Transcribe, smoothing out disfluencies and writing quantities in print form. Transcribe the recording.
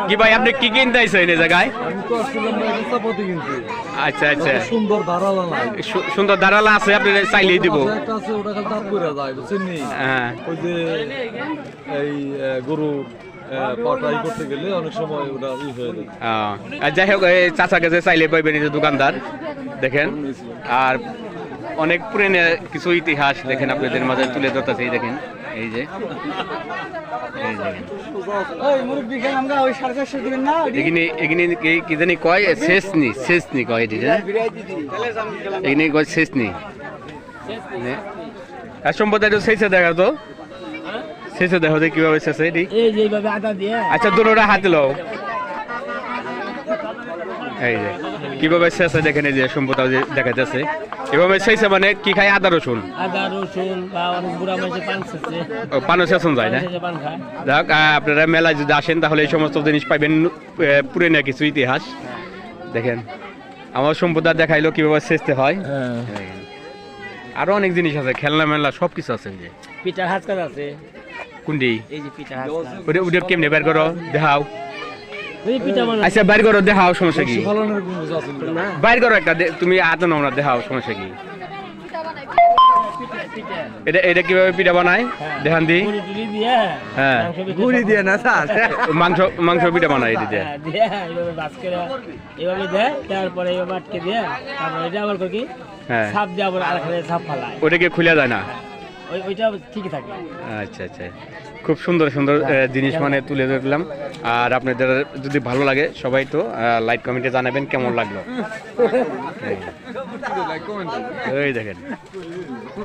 কি ভাই আপনি কি কিনতে আইছেন এই জায়গায়? আচ্ছা আচ্ছা, সুন্দর ধারালা আছে, আপনি চাইলেই দিব। হ্যাঁ, ওই যে এই গরু পাটাই করতে গেলে অনেক সময় ওটা ই হয়ে যায়। যাই হোক, এই চাচা কাছে চাইলে পাইবেন, এই যে দোকানদার দেখেন। আর অনেক পুরনো কিছু ইতিহাস দেখেন আপনাদের মাঝে তুলে ধরতেছে। এই দেখেন, এই যে কি জানি কয়, শেষনি কয়, এটি এখানে কয় শেষনি। সম্পদ শেষে দেখা তো, শেষে দেখো যে কিভাবে শেষে এটি। আচ্ছা, দুটোটা হাতে লো, এই যে কিভাবে শেষে দেখেন। এই যে সম্পদ দেখা যাচ্ছে এভাবে শেষে, মানে কি খায়? আদা রসুন পানও শেষন যায় না। যাক, আপনারা মেলায় যদি আসেন তাহলে এই সমস্ত জিনিস পাইবেন, পুরনো কিছু ইতিহাস দেখেন। আমার সম্পদ দেখাইলো কিভাবে শেষতে হয়। আরো অনেক জিনিস আছে, খেলনা মেলা সবকিছু আছে। যে পিঠার হাত কাজ আছে। কোনটি? এই যে পিঠা হাত ওটা কেমনে বের করো দেখাও। আচ্ছা, বাইর করো দেখাও, সমস্যা কি? বাইর করো একটা, তুমি আতো নাও না, দেখাও, সমস্যা কি? এটা কিভাবে পিঠা বানায় দেখান দি। হ্যাঁ, গুড়ি দিয়ে না স্যার, মাংস পিঠা বানায় এটি দিয়ে। এভাবে দেয়, তারপরে এভাবে আটকে দিয়ে, তারপরে এটা আবার কি সাপ দিয়ে আবার আরেকখানে সাপ ফালায়। ওটা কি খুলে যায় না? ওইটা ঠিকই থাকে। আচ্ছা আচ্ছা, খুব সুন্দর সুন্দর জিনিস মানে তুলে ধরলাম। আর আপনাদের যদি ভালো লাগে সবাই তো লাইক কমেন্টে জানাবেন কেমন লাগলো। এই দেখেন।